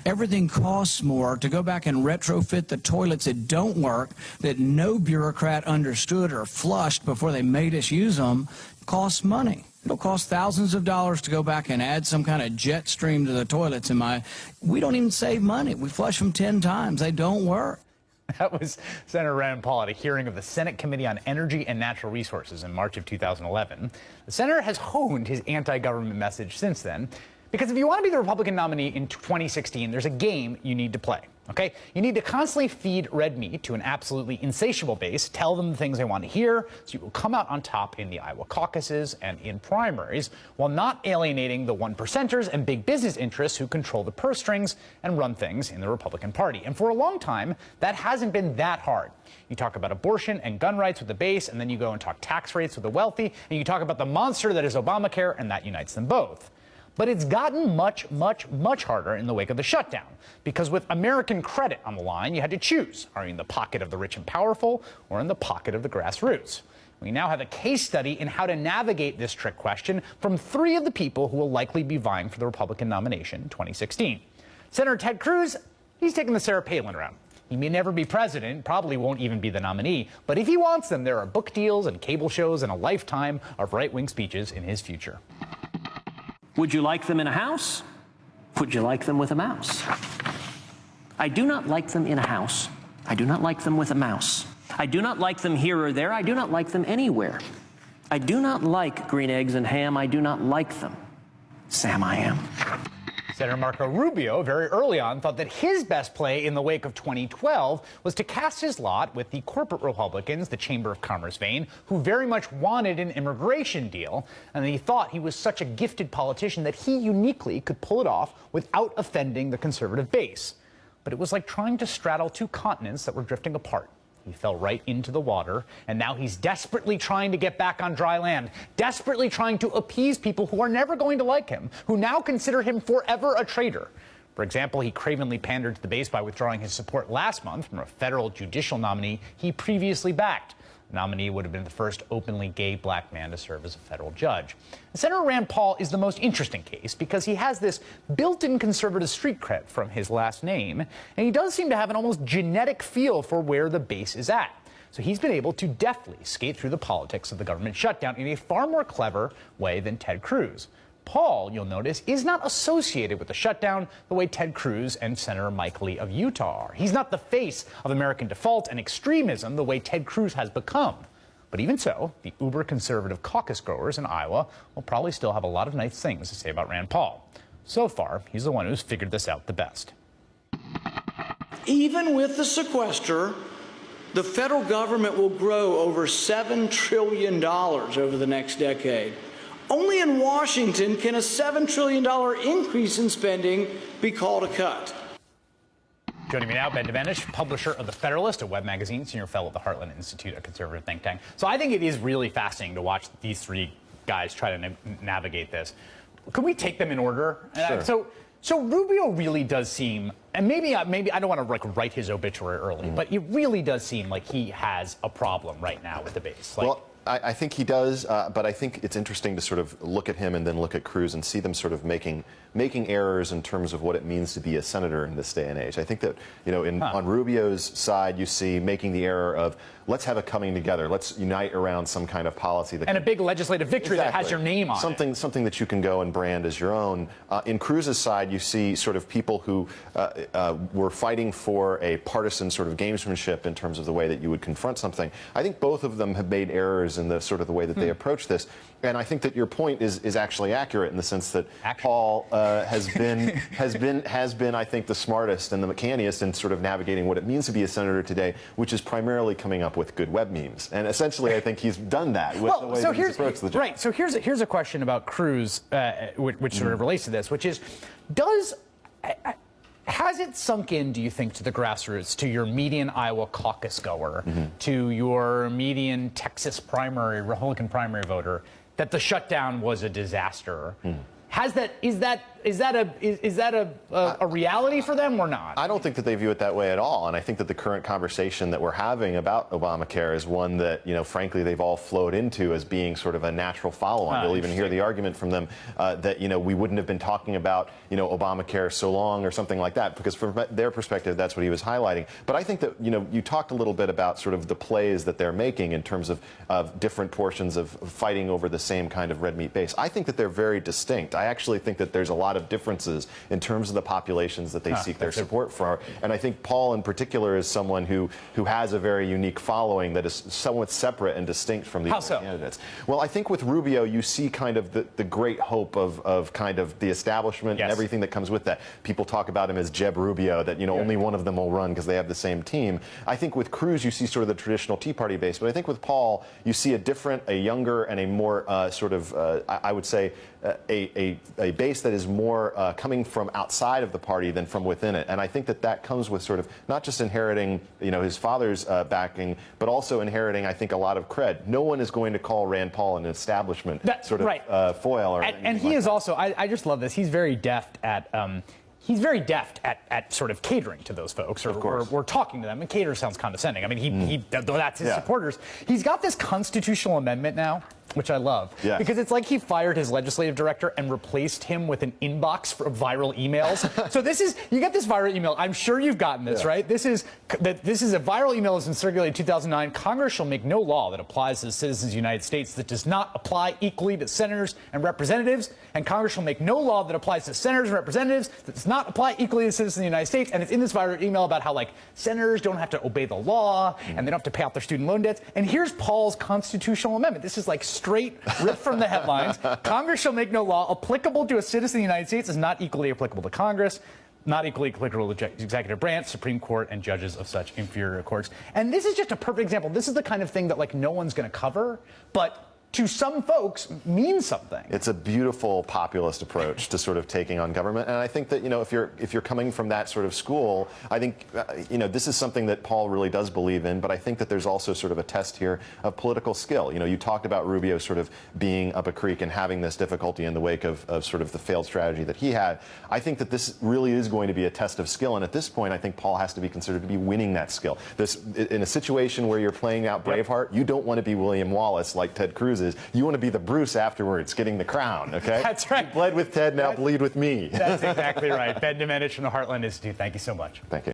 Everything costs more. To go back and retrofit the toilets that don't work, that no bureaucrat understood or flushed before they made us use them, costs money. It'll cost thousands of dollars to go back and add some kind of jet stream to the toilets. We don't even save money. We flush them 10 times. They don't work. That was Senator Rand Paul at a hearing of the Senate Committee on Energy and Natural Resources in March of 2011. The senator has honed his anti-government message since then. Because if you want to be the Republican nominee in 2016, there's a game you need to play, okay? You need to constantly feed red meat to an absolutely insatiable base, tell them the things they want to hear, so you will come out on top in the Iowa caucuses and in primaries, while not alienating the one percenters and big business interests who control the purse strings and run things in the Republican Party. And for a long time, that hasn't been that hard. You talk about abortion and gun rights with the base, and then you go and talk tax rates with the wealthy, and you talk about the monster that is Obamacare, and that unites them both. But it's gotten much, much, much harder in the wake of the shutdown, because with American credit on the line, you had to choose. Are you in the pocket of the rich and powerful or in the pocket of the grassroots? We now have a case study in how to navigate this trick question from 3 of the people who will likely be vying for the Republican nomination in 2016. Senator Ted Cruz, he's taking the Sarah Palin route. He may never be president, probably won't even be the nominee, but if he wants them, there are book deals and cable shows and a lifetime of right-wing speeches in his future. Would you like them in a house? Would you like them with a mouse? I do not like them in a house. I do not like them with a mouse. I do not like them here or there. I do not like them anywhere. I do not like green eggs and ham. I do not like them. Sam, I am. Senator Marco Rubio, very early on, thought that his best play in the wake of 2012 was to cast his lot with the corporate Republicans, the Chamber of Commerce vein, who very much wanted an immigration deal, and he thought he was such a gifted politician that he uniquely could pull it off without offending the conservative base. But it was like trying to straddle 2 continents that were drifting apart. He fell right into the water, and now he's desperately trying to get back on dry land, desperately trying to appease people who are never going to like him, who now consider him forever a traitor. For example, he cravenly pandered to the base by withdrawing his support last month from a federal judicial nominee he previously backed. The nominee would have been the first openly gay black man to serve as a federal judge. Senator Rand Paul is the most interesting case because he has this built-in conservative street cred from his last name, and he does seem to have an almost genetic feel for where the base is at. So he's been able to deftly skate through the politics of the government shutdown in a far more clever way than Ted Cruz. Paul, you'll notice, is not associated with the shutdown the way Ted Cruz and Senator Mike Lee of Utah are. He's not the face of American default and extremism the way Ted Cruz has become. But even so, the uber-conservative caucus goers in Iowa will probably still have a lot of nice things to say about Rand Paul. So far, he's the one who's figured this out the best. Even with the sequester, the federal government will grow over $7 trillion over the next decade. Only in Washington can a $7 trillion increase in spending be called a cut. Joining me now, Ben Devenish, publisher of The Federalist, a web magazine, senior fellow at the Heartland Institute, a conservative think tank. So I think it is really fascinating to watch these 3 guys try to navigate this. Can we take them in order? Sure. So Rubio really does seem, and maybe I don't want to write his obituary early, but it really does seem like he has a problem right now with the base. Well, I think he does, but I think it's interesting to sort of look at him and then look at Cruz and see them sort of making errors in terms of what it means to be a senator in this day and age. I think that, on Rubio's side, you see making the error of let's have a coming together, let's unite around some kind of policy that a big legislative victory that has your name on it. Something that you can go and brand as your own. In Cruz's side, you see sort of people who were fighting for a partisan sort of gamesmanship in terms of the way that you would confront something. I think both of them have made errors in the sort of the way that they approach this. And I think that your point is actually accurate in the sense that Paul has been, I think, the smartest and the canniest in sort of navigating what it means to be a senator today, which is primarily coming up with good web memes. And essentially, I think he's done that with the way that he's approached the job. Right. So here's a question about Cruz, which sort of relates to this, which is, has it sunk in, do you think, to the grassroots, to your median Iowa caucus goer, to your median Texas Republican primary voter, that the shutdown was a disaster? Is that a reality for them or not? I don't think that they view it that way at all, and I think that the current conversation that we're having about Obamacare is one that, frankly, they've all flowed into as being sort of a natural follow-on. You'll even hear the argument from them that, we wouldn't have been talking about, Obamacare so long or something like that, because from their perspective, that's what he was highlighting. But I think that, you talked a little bit about sort of the plays that they're making in terms of different portions of fighting over the same kind of red meat base. I think that they're very distinct. I actually think that there's a lot of differences in terms of the populations that they seek their support for. And I think Paul in particular is someone who has a very unique following that is somewhat separate and distinct from the other candidates. Well, I think with Rubio, you see kind of the great hope of kind of the establishment and everything that comes with that. People talk about him as Jeb Rubio, that, only one of them will run because they have the same team. I think with Cruz, you see sort of the traditional Tea Party base. But I think with Paul, you see a younger and a more I would say, a base that is more coming from outside of the party than from within it. And I think that comes with sort of not just inheriting, his father's backing, but also inheriting, I think, a lot of cred. No one is going to call Rand Paul an establishment foil. And he is also, I just love this, he's very deft at... He's very deft at sort of catering to those folks, or talking to them. And cater sounds condescending. I mean, that's his supporters. He's got this constitutional amendment now, which I love, because it's like he fired his legislative director and replaced him with an inbox for viral emails. So you get this viral email. I'm sure you've gotten this, right? This is a viral email that's been circulated in 2009. Congress shall make no law that applies to the citizens of the United States that does not apply equally to senators and representatives. And Congress shall make no law that applies to senators and representatives that does not apply equally to citizens of the United States. And it's in this viral email about how, senators don't have to obey the law and they don't have to pay off their student loan debts. And here's Paul's constitutional amendment. This is straight ripped from the headlines. Congress shall make no law applicable to a citizen of the United States is not equally applicable to Congress, not equally applicable to executive branch, Supreme Court, and judges of such inferior courts. And this is just a perfect example. This is the kind of thing that no one's going to cover, but to some folks means something. It's a beautiful populist approach to sort of taking on government, and I think that if you're coming from that sort of school, I think this is something that Paul really does believe in. But I think that there's also sort of a test here of political skill. You talked about Rubio sort of being up a creek and having this difficulty in the wake of sort of the failed strategy that he had. I think that this really is going to be a test of skill, and at this point, I think Paul has to be considered to be winning that skill. In a situation where you're playing out Braveheart, you don't want to be William Wallace like Ted Cruz is. You want to be the Bruce afterwards, getting the crown, okay? That's right. You bled with Ted, now bleed with me. That's exactly right. Ben Domenech from the Heartland Institute, thank you so much. Thank you.